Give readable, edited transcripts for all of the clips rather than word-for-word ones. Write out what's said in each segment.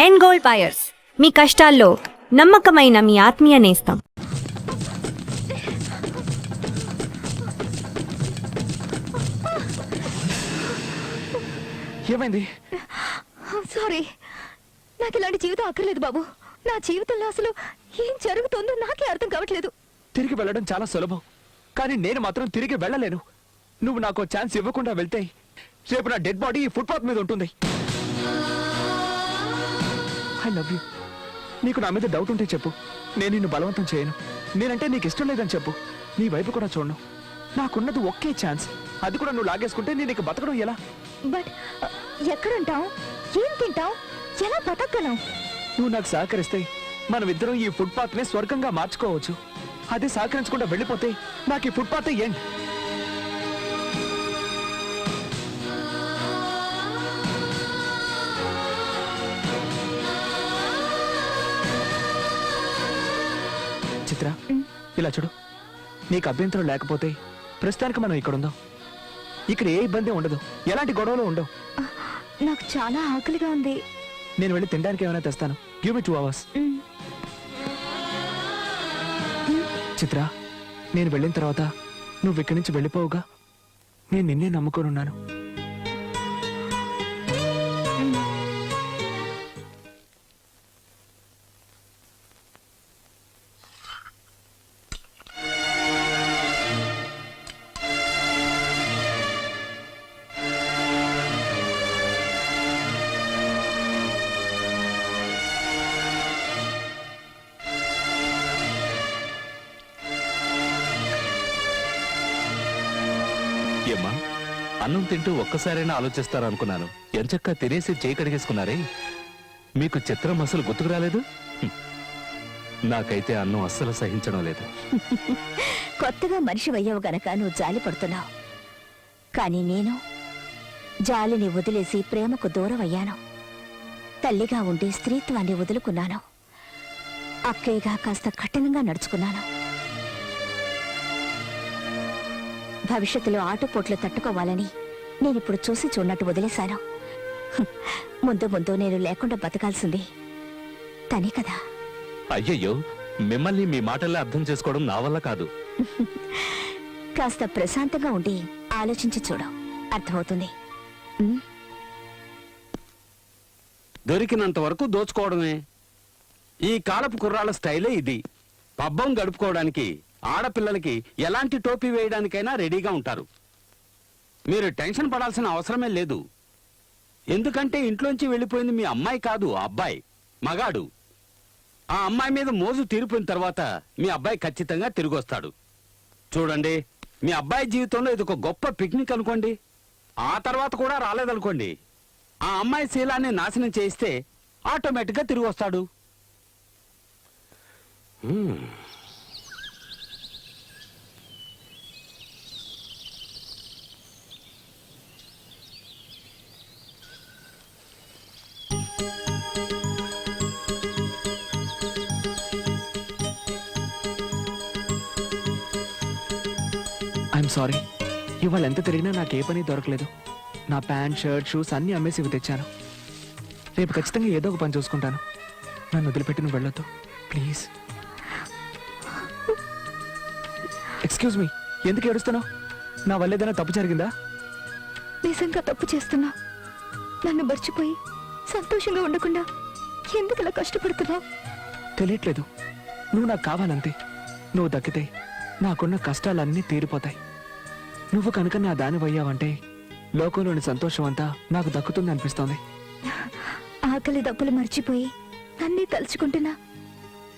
End goal buyers, మీ కష్టాల్లో నమ్మకమైన మీ ఆత్మీయ నేస్తం. ఏమైంది? సారీ, నాకు ఇలాంటి జీవితం అక్కర్లేదు బాబు. నా జీవితంలో అసలు ఏం జరుగుతుందో నాకే అర్థం కావట్లేదు. తిరిగి వెళ్ళడం చాలా సులభం, కానీ నేను మాత్రం తిరిగి వెళ్ళలేను. నువ్వు నాకు ఛాన్స్ ఇవ్వకుండా వెళ్తే రేపు నా డెడ్ బాడీ ఈ ఫుట్పాత్ మీద ఉంటుంది. I love you. నీకు నా మీద డౌట్ ఉంటే చెప్పు, నేను నిన్ను బలవంతం చేయను. నేనంటే నీకు ఇష్టం లేదని చెప్పు, నీ వైపు కూడా చూడను. నాకున్నది ఒకే ఛాన్స్, అది కూడా నువ్వు లాగేసుకుంటే నేను ఇక బతకడం ఎలా? బట్ ఎక్కడుంటావు, ఏం తింటావు, ఎలా బతకగలం? నువ్వు నాకు సహకరిస్తే మనమిద్దరం ఈ ఫుట్పాత్ నే స్వర్గంగా మార్చుకోవచ్చు. అదే సహకరించకుండా వెళ్ళిపోతే నాకు ఈ ఫుట్పాత్ ఏంటి? చిత్ర, ఇలా చూడు. నీకు అభ్యంతరం లేకపోతే ప్రస్తుతానికి మనం ఇక్కడ ఉందాం. ఇక్కడ ఏ ఇబ్బంది ఉండదు, ఎలాంటి గొడవలు ఉండవు. నాకు చాలా ఆకలిగా ఉంది. నేను వెళ్ళి తినడానికి ఏమైనా తెస్తాను. Give me 2 hours. చిత్ర, నేను వెళ్ళిన తర్వాత నువ్వు ఇక్కడి నుంచి వెళ్ళిపోవుగా. నేను నిన్నే నమ్ముకోనున్నాను. ఏమ్మా, అన్నం తింటూ ఒక్కసారైనా ఆలోచిస్తారనుకున్నాను. ఎంచక్కా తినేసి చేయి కడిగేసుకున్నారే. మీకు చిత్రం అసలు గుర్తుకు రాలేదు? నాకైతే అన్నం అస్సలు సహించడం లేదు. కొత్తగా మనిషి అయ్యావు గనక నువ్వు జాలి పడుతున్నావు, కానీ నేను జాలిని వదిలేసి ప్రేమకు దూరం అయ్యాను. తల్లిగా ఉండి స్త్రీత్వాన్ని వదులుకున్నాను. అక్కయ్యగా కాస్త కఠినంగా నడుచుకున్నాను. భవిష్యత్తులో ఆటపోట్లు తట్టుకోవాలని నేనిప్పుడు చూసి చూడనట్టు వదిలేశాను. ముందు ముందు నేను లేకుండా బతకాల్సింది తనే కదా. అయ్యయ్యో, మిమ్మల్ని మీ మాటల్లో అర్థం చేసుకోవడం నా వల్ల కాదు. కాస్త ప్రశాంతంగా ఉండి ఆలోచించి చూడు, అర్థమవుతుంది. దొరికినంత వరకు దోచుకోవడమే ఈ కాలపు కుర్రాళ్ళ స్టైలే ఇది. పబ్బం గడుపుకోవడానికి ఆడపిల్లలకి ఎలాంటి టోపీ వేయడానికైనా రెడీగా ఉంటారు. మీరు టెన్షన్ పడాల్సిన అవసరమే లేదు. ఎందుకంటే ఇంట్లోంచి వెళ్ళిపోయింది మీ అమ్మాయి కాదు, ఆ అబ్బాయి మగాడు. ఆ అమ్మాయి మీద మోజు తీరిపోయిన తర్వాత మీ అబ్బాయి ఖచ్చితంగా తిరిగి వస్తాడు. చూడండి, మీ అబ్బాయి జీవితంలో ఇది ఒక గొప్ప పిక్నిక్ అనుకోండి. ఆ తర్వాత కూడా రాలేదనుకోండి, ఆ అమ్మాయి శీలాన్ని నాశనం చేయిస్తే ఆటోమేటిక్గా తిరిగి వస్తాడు. I'm sorry. ఇవాళ ఎంత తిరిగినా నాకు ఏ పని దొరకలేదు. నా ప్యాంట్, షర్ట్, షూస్ అన్నీ అమ్మేసి ఇవి తెచ్చాను. రేపు ఖచ్చితంగా ఏదో ఒక పని చూసుకుంటాను. నన్ను వదిలిపెట్టి నువ్వు వెళ్ళొద్దు ప్లీజ్. ఎక్స్క్యూజ్ మీ, ఎందుకు ఏడుస్తున్నావు? నా వల్ల ఏదైనా తప్పు జరిగిందా? నిజంగా తప్పు చేస్తున్నా. నన్ను మర్చిపోయి సంతోషంగా ఉండకుండా ఎందుకు ఇలా కష్టపడుతున్నావు? తెలియట్లేదు. నువ్వు నాకు కావాలంతే. నువ్వు దక్కితే నాకున్న కష్టాలన్నీ తీరిపోతాయి. నువ్వు కనుక నా దానివయ్యావంటే లోకంలోని సంతోషం అంతా నాకు దక్కుతుంది అనిపిస్తోంది. ఆకలి దప్పులు మర్చిపోయి నన్నే తలుచుకుంటున్నా.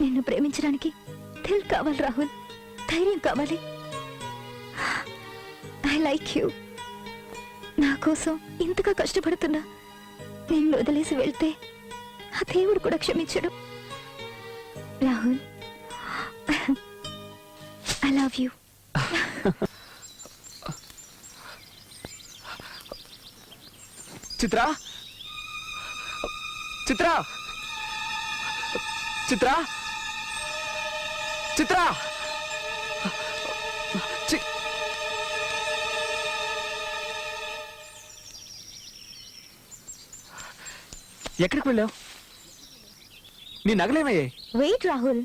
నిన్ను ప్రేమించడానికి దిల్ కావాలి రాహుల్, ధైర్యం కావాలి. I like you. నా కోసం ఇంతగా కష్టపడుతున్నా నిన్ను వదిలేసి వెళ్తే ఆ దేవుడు కూడా క్షమించడు. Rahul, I love you. Chitra, Chitra, Chitra, Chitra, ఎక్కడికి వెళ్ళావు? నీ నగలేమయ్యే? వెయిట్ రాహుల్,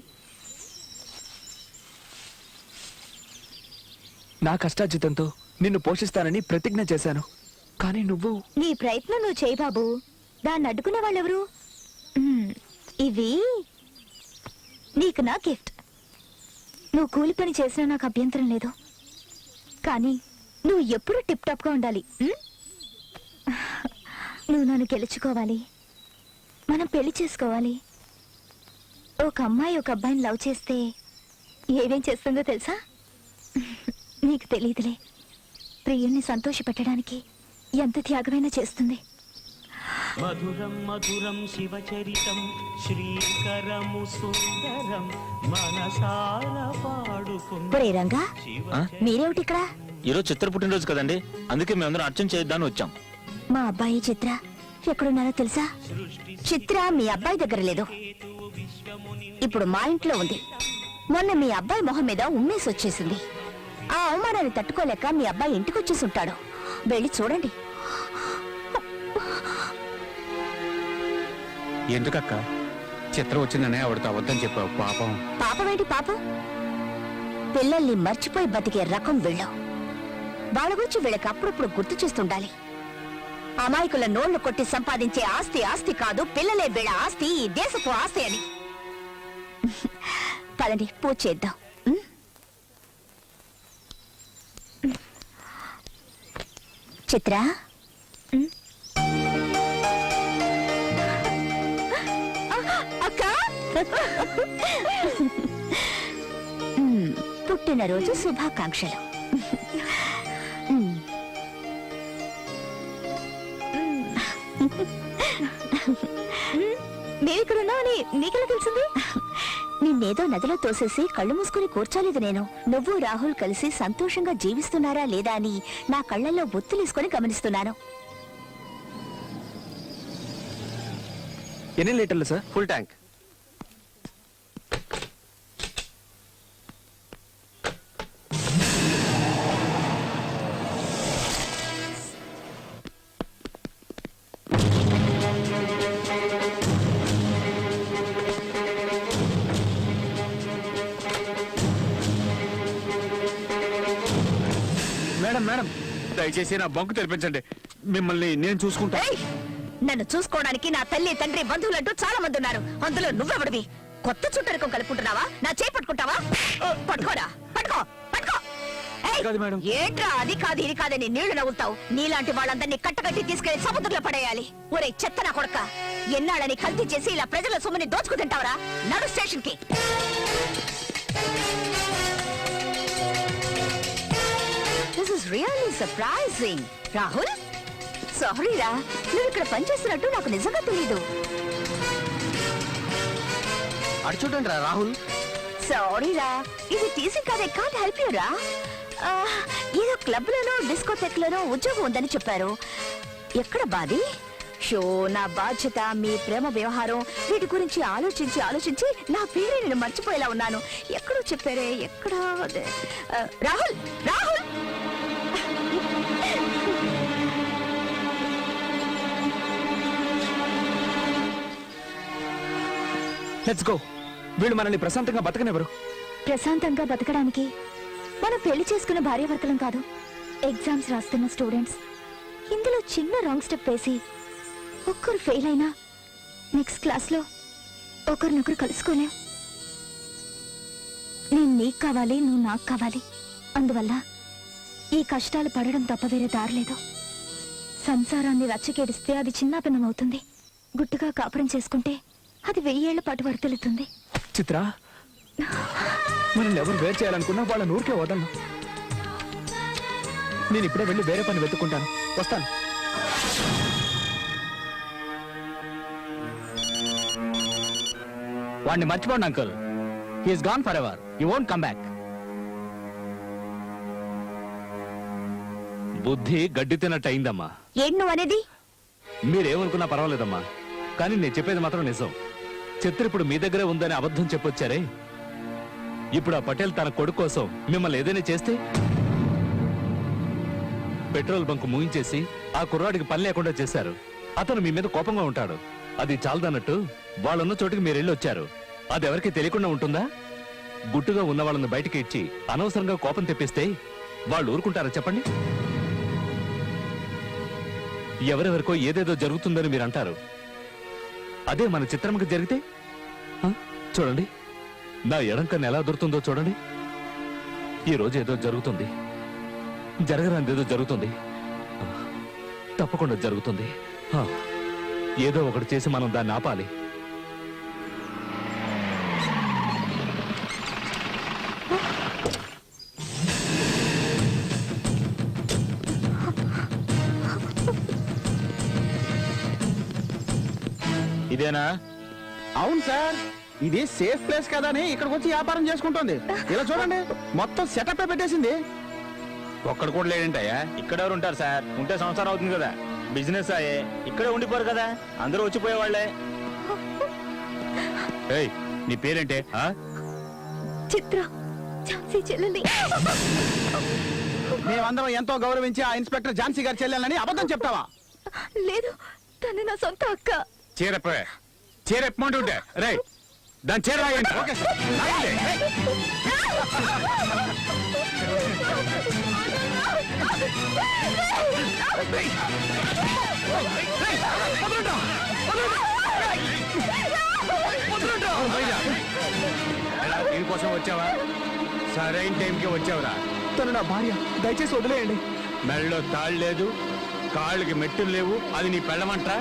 నా కష్టార్జితంతో నిన్ను పోషిస్తానని ప్రతిజ్ఞ చేశాను. కానీ నువ్వు నీ ప్రయత్నం నువ్వు చేయి బాబు. దాన్ని అడ్డుకునే వాళ్ళెవరు? ఇవి నీకు నా గిఫ్ట్. నువ్వు కూలి పని చేసినా నాకు అభ్యంతరం లేదు, కానీ నువ్వు ఎప్పుడు టిప్ టాప్ గా ఉండాలి. నువ్వు నన్ను గెలుచుకోవాలి, మనం పెళ్లి చేసుకోవాలి. ఒక అమ్మాయి ఒక అబ్బాయిని లవ్ చేస్తే ఏమేం చేస్తుందో తెలుసా? నీకు తెలియదులే, ప్రియుణ్ణి సంతోషపెట్టడానికి ఎంత త్యాగమైనా చేస్తుంది. మధురం మధురం శివచరితం శ్రీకరము సుందరం మనసార పాడుకున్న ఒరే రంగా, మీరేమిటి ఇక్కడ? ఈరోజు చిత్ర పుట్టినరోజు కదండి, అందుకే మేమందరం అర్చన చేద్దామని వచ్చాం. మా అబ్బాయి చిత్ర ఎక్కడున్నారో తెలుసా? చిత్ర మీ అబ్బాయి దగ్గర లేదు, ఇప్పుడు మా ఇంట్లో ఉంది. మొన్న మీ అబ్బాయి మొహం మీద ఉమ్మేసి వచ్చేసింది. ఆ అవమానాన్ని తట్టుకోలేక మీ అబ్బాయి ఇంటికి వచ్చేసి ఉంటాడు. వెళ్ళి చూడండి. ఎందుకక్క చిత్రం వచ్చిందనే ఆవిడతో అబద్ధం చెప్పావు? పాపం. పాపమేంటి పాపం? పిల్లల్ని మర్చిపోయి బతికే రకం వీళ్ళు. వాళ్ళ గురించి వీళ్ళకి అప్పుడప్పుడు గుర్తు చేస్తుండాలి. అమాయకుల నోళ్లు కొట్టి సంపాదించే ఆస్తి ఆస్తి కాదు, పిల్లలే వీళ్ళ ఆస్తి, ఈ దేశపు ఆస్తి అని. పదండి, పూజ చేద్దాం. చిత్ర, అక్క, పుట్టినరోజు శుభాకాంక్షలు. నేనిక్కడున్నావని నీకెలా తెలిసింది? నిన్నేదో నదిలో తోసేసి కళ్ళు మూసుకుని కూర్చోలేదు నేను. నువ్వు రాహుల్ కలిసి సంతోషంగా జీవిస్తున్నారా లేదా అని నా కళ్ళల్లో ఒత్తులేసుకొని గమనిస్తున్నాను. ఎన్ని లీటర్లు sir? Full tank. Madam madam, దయచేసి నా బంకు తెరిపించండి, మిమ్మల్ని నేను చూసుకుంటా. ఏయ్! నన్ను చూసుకోవడానికి నా తల్లి తండ్రి బంధువులంటూ చాలా మంది ఉన్నారు. అందులో నువ్వెవడివి? కొత్త చుట్టరికం కలుపుకుంటున్నావా? నా చేయి పట్టుకుంటావా? పట్టుకోరా, పట్టుకో, పట్టుకో. ఏయ్! కాదు మేడం. ఏంట్రా అది కాదు ఇది కాదని నీళ్లు నవ్వుతావు? నీలాంటి వాళ్ళందరినీ కట్టకట్టి తీసుకెళ్లి సముద్రంలో పడేయాలి. ఒరే చెత్త నా కొడక, ఎన్నాళ్ళని కల్తీ చేసి ఇలా ప్రజల సొమ్ముని దోచుకు తింటావరా? నడు స్టేషన్ కి. This is really surprising. Rahul, సారీరా, నువ్వు ఇక్కడ పనిచేస్తున్నట్టు నాకు నిజంగా తెలీదు. అటు చూడండి రా రాహుల్. సారీరా, ఇది టీసింగ్ కాదే, కాంట్ హెల్ప్ యూ రా. ఏదో క్లబ్ లోనో డిస్కోటెక్ లోనో ఉద్యోగం ఉందని చెప్పారు. ఎక్కడ బాది? షో, నా బాధ్యత, మీ ప్రేమ వ్యవహారం, వీటి గురించి ఆలోచించి ఆలోచించి నా పేరే నేను మర్చిపోయేలా ఉన్నాను. ఎక్కడో చెప్పారే, ఎక్కడ? రాహుల్, రాహుల్! Let's go. వీళ్ళు మనల్ని ప్రశాంతంగా బతకనివ్వరు. ప్రశాంతంగా బతకడానికి మనం పెళ్లి చేసుకున్న భార్యాభర్తలం కాదు, ఎగ్జామ్స్ రాస్తున్న స్టూడెంట్స్. ఇందులో చిన్న రాంగ్ స్టెప్ వేసి ఒక్కరు ఫెయిల్ అయినా నెక్స్ట్ క్లాస్ లో ఒకరినొకరు కలుసుకోలేం. నేను నీకు కావాలి, నువ్వు నాకు కావాలి. అందువల్ల ఈ కష్టాలు పడడం తప్ప వేరే దారిలేదు. సంసారాన్ని రచ్చకేడిస్తే అది చిన్నాభిన్నం అవుతుంది. గుట్టుగా కాపురం చేసుకుంటే అది 1000 ఏళ్ల పాటు వర్తిల్లుతుంది. చిత్ర, మనల్ని ఎవరు వేరు చేయాలనుకున్నా వాళ్ళ నూరికే వదలను. నేను ఇప్పుడే వెళ్ళి వేరే పని వెతుక్కుంటాను. వస్తాను. వాడిని మర్చిపోండి uncle. He's gone forever. He won't come back. బుద్ధి గడ్డి తిన్నట్టు అయిందమ్మా. ఏంటి నువ్వు అనేది? మీరేమనుకున్నా పర్వాలేదమ్మా, కానీ నేను చెప్పేది మాత్రం నిజం. చిత్ర ఇప్పుడు మీ దగ్గరే ఉందని అబద్ధం చెప్పొచ్చారే. ఇప్పుడు ఆ పటేల్ తన కొడుకు కోసం మిమ్మల్ని ఏదైనా చేస్తే పెట్రోల్ బంక్ ముగించేసి ఆ కుర్రాడికి పని లేకుండా చేశారు. అతను మీ మీద కోపంగా ఉంటాడు. అది చాలదన్నట్టు వాళ్ళున్న చోటికి మీరు వెళ్ళి వచ్చారు. అది ఎవరికి తెలియకుండా ఉంటుందా? గుట్టుగా ఉన్న వాళ్ళని బయటికి ఇచ్చి అనవసరంగా కోపం తెప్పిస్తే వాళ్ళు ఊరుకుంటారా చెప్పండి? ఎవరెవరికో ఏదేదో జరుగుతుందని మీరు అంటారు. అదే మన చిత్రమ్మకి జరిగితే చూడండి, నా ఎడం కన్ను ఎలా దొరుకుతుందో చూడండి. ఈ రోజు ఏదో జరుగుతుంది, జరగరానిదేదో జరుగుతుంది, తప్పకుండా జరుగుతుంది. ఏదో ఒకటి చేసి మనం దాన్ని ఆపాలి. ఇదేనా? అవును సార్, ఇది సేఫ్ ప్లేస్ కదా అని ఇక్కడికి వచ్చి వ్యాపారం చేసుకుంటుంది. ఇలా చూడండి, మొత్తం సెటప్ పెట్టేసింది. ఒక్కడ కూడా లేడంటయ్యా. ఇక్కడ ఎవరు ఉంటారు సార్? ఉంటే సంవత్సరం అవుతుంది కదా. బిజినెస్ అయ్యే ఇక్కడే ఉండిపోరు కదా, అందరూ వచ్చిపోయేవాళ్లే. ఏయ్, నీ పేరేంటే? చిత్ర, ఝాన్సీ చెల్లెలి. మేమందరం ఎంతో గౌరవించి ఆ ఇన్స్పెక్టర్ ఝాన్సీ గారి చెల్లెలని అబద్ధం చెప్తావా? లేదు, తను నా సొంత అక్క. చీరెప్పమంటుంటే రే దాని చీర రాయండి. ఓకే సార్, రాయండి. దీనికోసం వచ్చావా? సరైన టైంకి వచ్చావురా. తను నా భార్య, దయచేసి వదిలేయండి. మెళ్ళలో తాళ్ళు లేదు, కాళ్ళకి మెట్టులు లేవు, అది నీ పెళ్ళమంటరా?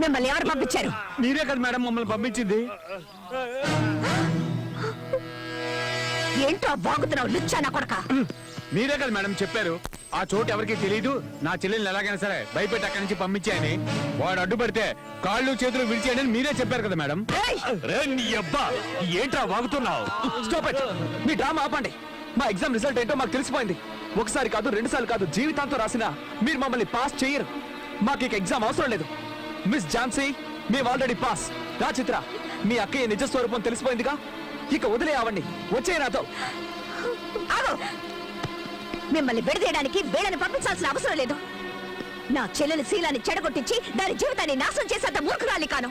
మిమ్మల్ని ఎవరు పంపించారు? మీరే కదా మేడం మమ్మల్ని పంపించింది. ఏంటో బాగుతున్నావు లుచ్చా నా కొడక. మీరే కదా మేడం చెప్పారు, ఆ చోటు ఎవరికి తెలియదు, నా చెల్లెల్ని ఎలాగైనా సరే భయపెట్టి అక్కడి నుంచి పంపించాయని. వాడు అడ్డుపడితే కాళ్ళు చేతులు విడిచేయని మీరే చెప్పారు కదా మేడం. రే నీ అబ్బా, ఏంట్రా వాగుతున్నావు? Stop it. మీ డ్రామా ఆపండి. మా ఎగ్జామ్ రిజల్ట్ ఏంటో మాకు తెలిసిపోయింది. ఒకసారి కాదు, 2 సార్లు కాదు, జీవితాంతం రాసినా మీరు మమ్మల్ని పాస్ చేయరు. మాకు ఇక ఎగ్జామ్ అవసరం లేదు. మిస్ ఝాన్సీ, మేము ఆల్రెడీ పాస్. రా చిత్ర, మీ అక్కయ్య నిజ స్వరూపం తెలిసిపోయిందిగా, ఇక వదిలే అవండి. వచ్చే నాతో. ఆగు. మిమ్మల్ని విడదీయడానికి వీళ్ళని పంపించాల్సిన అవసరం లేదు. నా చెల్లెలు శీలాన్ని చెడగొట్టించి దాని జీవితాన్ని నాశనం చేసేంత మూర్ఖురాలి కాను.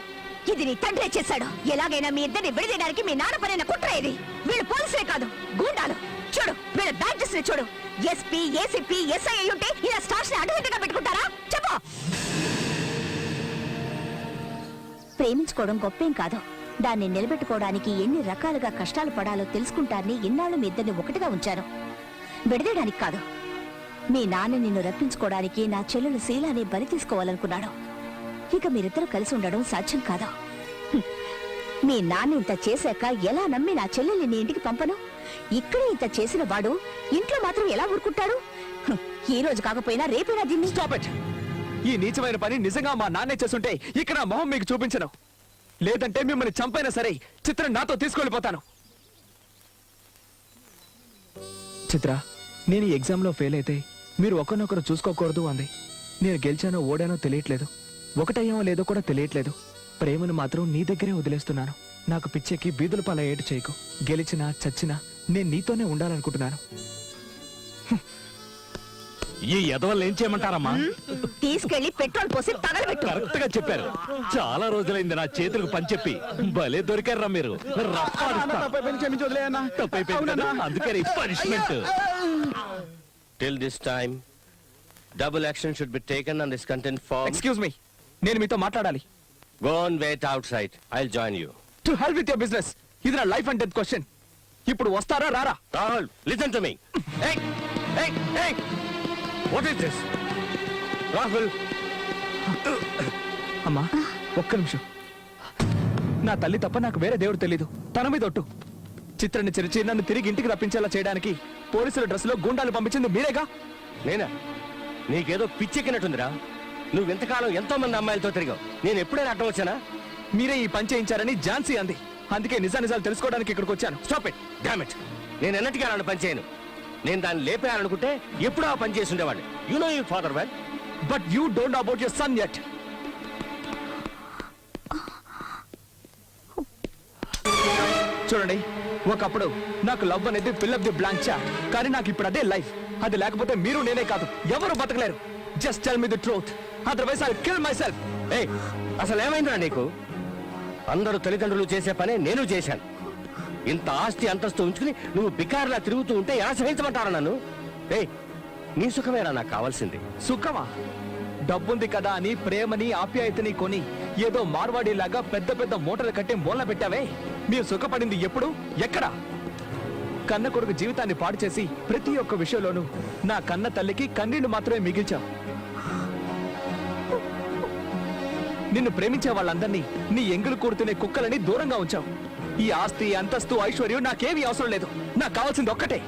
ఇది నీ తండ్రే చేశాడు. ఎలాగైనా మీ ఇద్దరిని విడదీయడానికి మీ నాన్న పైన కుట్ర ఇది. వీళ్ళు పోలీసులే కాదు, గూండాలు. చూడు, వీళ్ళ బ్యాడ్జెస్ ని చూడు. ఎస్పీ, ఏసీపీ, ఎస్ఐ ఉంటే ఇలా స్టార్స్ ని అడ్డుదిడ్డగా పెట్టుకుంటారా? చెప్పు. ప్రేమించుకోవడం గొప్పేం కాదు, దాన్ని నిలబెట్టుకోవడానికి ఎన్ని రకాలుగా కష్టాలు పడాలో తెలుసుకుంటారని ఇన్నాళ్ళు మీ ఇద్దరిని ఒకటిగా ఉంచాను. విడదీయడానికి కాదు. మీ నాన్న నిన్ను రప్పించుకోవడానికి నా చెల్లెలు శీలాన్ని బలి తీసుకోవాలనుకున్నాడు. ఇక మీరిద్దరూ కలిసి ఉండడం సాధ్యం కాదు. హ్మ్. మీ నాన్న ఇంత చేశాక ఎలా నమ్మి నా చెల్లెల్ని నీ ఇంటికి పంపను? ఇక్కడే ఇంత చేసిన వాడు ఇంట్లో మాత్రం ఎలా ఊరుకుంటాడు? హ్మ్. ఈ రోజు కాకపోయినా రేపైనా దీన్ని స్టాప్ ఇట్. ఈ నీచమైన పని నిజంగా మా నాన్నే చేస్తుంటే ఇక్కడ నా మొహం మీకు చూపించను. లేదంటే మిమ్మల్ని చంపైనా సరే చిత్ర నాతో తీసుకెళ్ళిపోతాను. చిత్ర, నేను ఈ ఎగ్జామ్లో ఫెయిల్ అయితే మీరు ఒకరినొకరు చూసుకోకూడదు అంది. నేను గెలిచానో ఓడానో తెలియట్లేదు, ఒకటయ్యామో లేదో కూడా తెలియట్లేదు. ప్రేమను మాత్రం నీ దగ్గరే వదిలేస్తున్నాను. నాకు పిచ్చెక్కి బీదుల పాల ఏటు చేయకు. గెలిచినా చచ్చినా నేను నీతోనే ఉండాలనుకుంటున్నాను. ఈ ఎదవల్ని ఏం చేయమంటారమ్మా? తీసుకెళ్లి పెట్రోల్ పోసి తగలబెట్టు. కరెక్ట్ గా చెప్పారు. చాలా రోజులైంది నా చేతులకు పని చెప్పి. భలే దొరికారా మీరు. రప్పాడుస్తా. క్షమించి వదిలేయన్నా. తప్పైపోయింది కదా, అందుకని punishment. Till this time, double action should be taken on this content form. Excuse me, నేను మీతో మాట్లాడాలి. Go and wait outside. I'll join you. To help with your business. ఇది నా లైఫ్ అండ్ డెత్ క్వశ్చన్. ఇప్పుడు వస్తారా రారా? Rahul, listen to me. Hey! Hey! Hey! What is this? Rahul, అమ్మా, ఒక్క నిమిషం. నా తల్లి తప్ప నాకు వేరే దేవుడు తెలీదు. తన మీద ఒట్టు. చిత్రాన్ని చెరిచి నన్ను తిరిగి ఇంటికి రప్పించేలా చేయడానికి పోలీసుల డ్రెస్ లో గుండాలు పంపించింది మీరేగా? నేనా? నీకేదో పిచ్చెక్కినట్టుందిరా. నువ్వు ఎంతకాలం ఎంతో మంది అమ్మాయిలతో తిరిగావు. నేను ఎప్పుడైనా అడ్డం వచ్చానా? మీరే ఈ పని చేయించారని ఝాన్సీ అంది. అందుకే నిజాలు తెలుసుకోవడానికి ఇక్కడికి వచ్చాను. Stop it. Damn it. నేను ఎన్నటికీ అలాంటి పని చేయను. నేను దాన్ని లేపేయాలనుకుంటే ఎప్పుడూ ఆ పని చేసి ఉండేవాడిని. You know your father well. But you don't know about your son yet. చూడండి, ఒకప్పుడు నాకు లవ్ అనేది fill up the blank chat. కానీ నాకు ఇప్పుడు అదే లైఫ్. అది లేకపోతే మీరు నేనే కాదు ఎవరు బతకలేరు. Just tell me the truth, otherwise I will kill myself. ఏయ్, అసలు ఏమైందిరా నీకు? అందరూ తల్లిదండ్రులు చేసే పనే నేను చేశాను. ఇంత ఆస్తి అంతస్తు ఉంచుకుని నువ్వు బికార్లా తిరుగుతూ ఉంటే ఎలా సహించమంటారా నన్ను? ఏయ్, నీ సుఖమేరా నాకు కావాల్సింది. సుఖమా? డబ్బుంది కదా అని ప్రేమని ఆప్యాయతని కొని ఏదో మార్వాడిలాగా పెద్ద పెద్ద మూటలు కట్టి మూలన పెట్టావే. మీరు సుఖపడింది ఎప్పుడు, ఎక్కడ? కన్న కొడుకు జీవితాన్ని పాడు చేసి ప్రతి ఒక్క విషయంలోనూ నా కన్న తల్లికి కన్నీళ్లు మాత్రమే మిగిల్చావు. నిన్ను ప్రేమించే వాళ్ళందరినీ నీ ఎంగులు కూడుతునే కుక్కలని దూరంగా ఉంచావు. ఈ ఆస్తి అంతస్తు ఐశ్వర్యం నాకేమీ అవసరం లేదు. నాకు కావాల్సింది ఒక్కటే,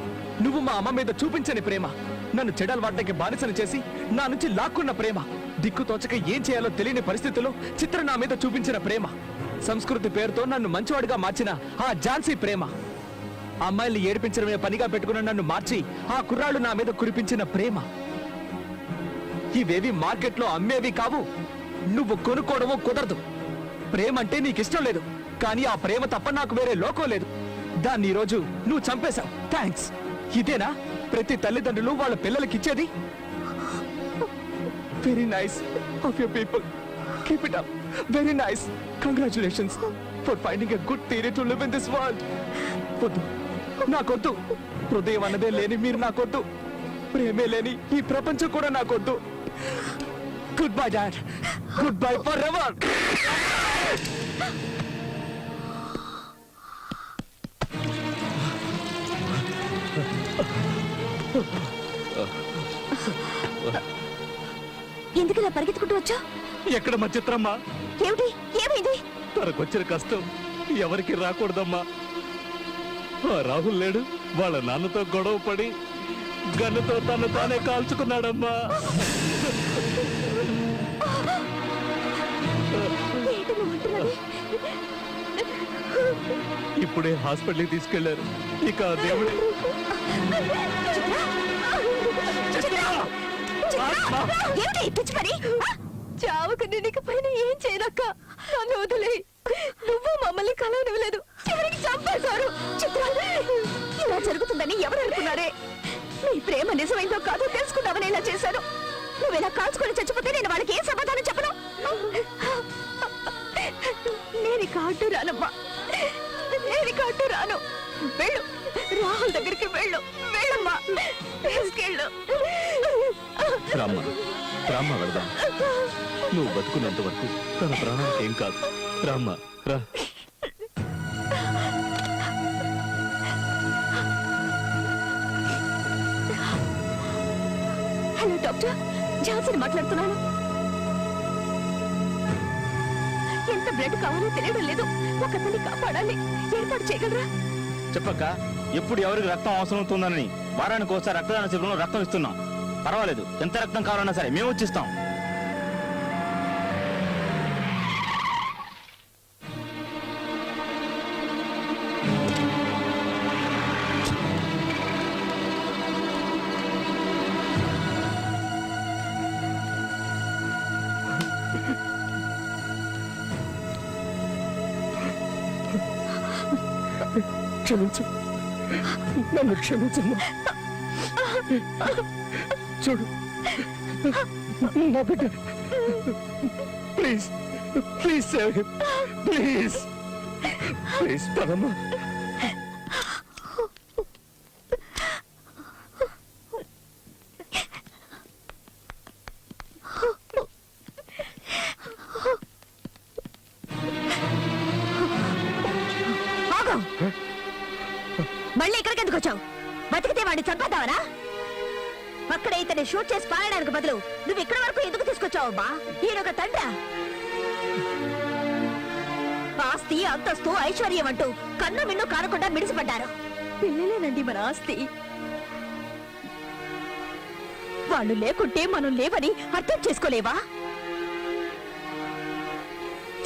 నువ్వు మా అమ్మ మీద చూపించని ప్రేమ. నన్ను చెడలవాడ్డకి బానిసను చేసి నా నుంచి లాక్కున్న ప్రేమ. దిక్కు తోచక ఏం చేయాలో తెలియని పరిస్థితుల్లో చిత్ర నా మీద చూపించిన ప్రేమ. సంస్కృతి పేరుతో నన్ను మంచివాడిగా మార్చిన ఆ ఝాన్సీ ప్రేమ. అమ్మాయిల్ని ఏడిపించడమే పనిగా పెట్టుకున్న నన్ను మార్చి ఆ కుర్రాళ్ళు నా మీద కురిపించిన ప్రేమ. ఇవేవి మార్కెట్లో అమ్మేవి కావు. నువ్వు కొనుక్కోవడమో కుదరదు. ప్రేమ అంటే నీకిష్టం లేదు, కానీ ఆ ప్రేమ తప్ప నాకు వేరే లోకం లేదు. దాన్ని ఈరోజు నువ్వు చంపేశావు. థ్యాంక్స్. ఇదేనా ప్రతి తల్లిదండ్రులు వాళ్ళ పిల్లలకిచ్చేది? Very nice of your people. Keep it up. Very nice. Congratulations for finding a good theory to live in this world. వద్దు, నాకొద్దు. హృదయం అన్నదే లేని మీరు నాకొద్దు. ప్రేమే లేని ఈ ప్రపంచం కూడా నాకొద్దు. Good bye dad. Good bye for ever. ఎందుకు ఇలా పరిగెత్తుకుంటూ వచ్చా? ఎక్కడ మా చిత్రమ్మా? ఏమిటి? ఏమైంది? తనకొచ్చిన కష్టం ఎవరికి రాకూడదమ్మా. ఆ రాహుల్ లేడు, వాళ్ళ నాన్నతో గొడవ పడి గన్నుతో తను తానే కాల్చుకున్నాడమ్మా. ఏంటి నువ్వు అంటున్నది? ఇప్పుడే హాస్పిటల్కి తీసుకెళ్లారు. ఇక ఆ దేవుడే ఏమిటి పిచ్చి పని? చావుకు నీకు పైన ఏం చేయనక్క. నన్ను వదిలే. నువ్వు మమ్మల్ని కలవనివ్వలేదు, చివరికి చంపేశారు. చిత్ర, ఇలా జరుగుతుందని ఎవరు అనుకున్నారే? నీ ప్రేమ నిజమైందో కాదో తెలుసుకుందామని ఇలా చేశాను. నువ్వు ఇలా కాల్చుకొని చచ్చిపోతే నేను వాళ్ళకి ఏం సమాధానం చెప్పను? నేను కాటు రానమ్మా, నేను కాటు రాను. వెళ్ళు, రాహుల్ దగ్గరికి వెళ్ళు. వెళ్ళమ్మా, తీసుకెళ్ళు. రామ్మ, రామ్మ వెళదాం. నువ్వు బతుకున్నంత వరకు తన ప్రాణానికి ఏం కాదు. రామ్మ, రా. హలో డాక్టర్, ఝాన్సీని మాట్లాడుతున్నాను. ఎంత బ్లడ్ కావాలో తెలియడం లేదు. ఒకతన్ని కాపాడాలి, ఏర్పాటు చేయగలరా? చెప్పక్క, ఎప్పుడు ఎవరికి రక్తం అవసరం అవుతుందని వారానికి ఒకసారి రక్తదాన శిబిరంలో రక్తం ఇస్తున్నాం. పర్వాలేదు, ఎంత రక్తం కావాలన్నా సరే మేము వచ్చిస్తాం. క్షమించు, నన్ను క్షమించమ్మా. చూడు నా బిడ్డ, please please save him, please please పదమ్మా. మళ్ళీ ఇక్కడికి ఎందుకు వచ్చావు? బతికితే వాడిని చంపేద్దావరా? అక్కడ ఇతన్ని షూట్ చేసి పారడానికి బదులు నువ్వు ఇక్కడ వరకు ఎందుకు తీసుకొచ్చావు అమ్మా? ఈయనొక తండ్రా? ఆస్తి, అంతస్తు, ఐశ్వర్యం అంటూ కన్ను మిన్ను కారకుండా మిడిసిపడ్డారు. పిల్లలేనండి మన ఆస్తి. వాళ్ళు లేకుంటే మనం లేవని అర్థం చేసుకోలేవా?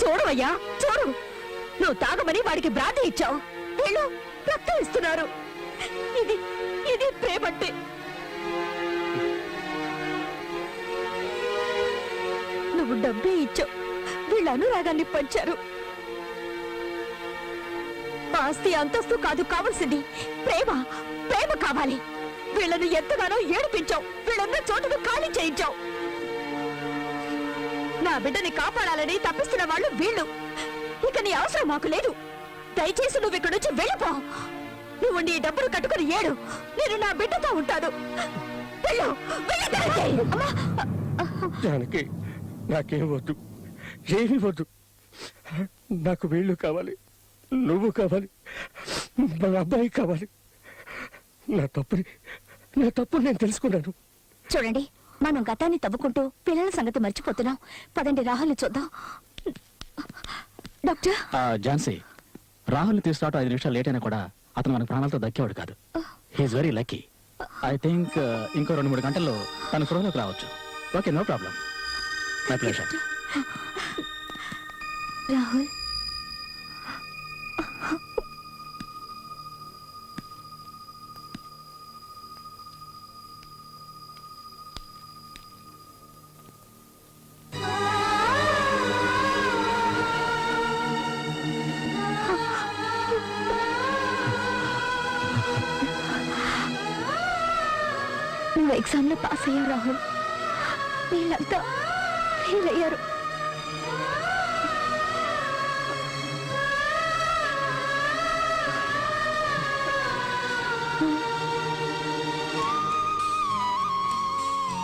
చూడవయ్యా, చూడు, నువ్వు తాగమని వాడికి బ్రాంతి ఇచ్చావు, వీళ్ళు రక్తం ఇస్తున్నారు. ఇది ఇది ప్రేమంటే. నువ్వు డబ్బే ఇచ్చావు, వీళ్ళ అనురాగాన్ని పంచారు. ఆస్తి, అంతస్తు కాదు కావాల్సింది, ప్రేమ. ప్రేమ కావాలి. వీళ్ళను ఎంతగానో ఏడిపించావు, వీళ్ళన్న చోటును ఖాళీ చేయించావు. నా బిడ్డని కాపాడాలని తప్పిస్తున్న వాళ్ళు వీళ్ళు. ఇక నీ అవసరం మాకు లేదు. దయచేసి నువ్వు ఇక్కడి నుంచి వెళ్ళిపో. నువ్వు నీ డబ్బులు కట్టుకుని ఏడు, నేను నా బిడ్డతో ఉంటాను. వెళ్ళు, వెళ్ళి దయచేయి. అమ్మా! జానకి, నాకేం వద్దు, ఏమీ వద్దు. నాకు వీళ్ళు కావాలి, నువ్వు కావాలి, మన అబ్బాయి కావాలి. నా తప్పుని నేను తెలుసుకున్నాను. చూడండి, మనం గతాన్ని తవ్వుకుంటూ పిల్లల సంగతి మర్చిపోతున్నాం. పదండి, రాహుల్ని చూద్దాం. డాక్టర్, ఝాన్సీ, రాహుల్ తీసుకురావటం 5 నిమిషాలు లేట్ అయినా కూడా అతను మనకు ప్రాణాలతో దక్కేవాడు కాదు. He's very lucky. I think ఇంకో 2-3 గంటల్లో తన స్పృహలోకి రావచ్చు. Okay, no problem. My pleasure. Rahul, నువ్వు ఎగ్జామ్ లో పాస్ అయ్యావు రాహుల్. వీళ్ళంతా ఫెయిల్ అయ్యారు.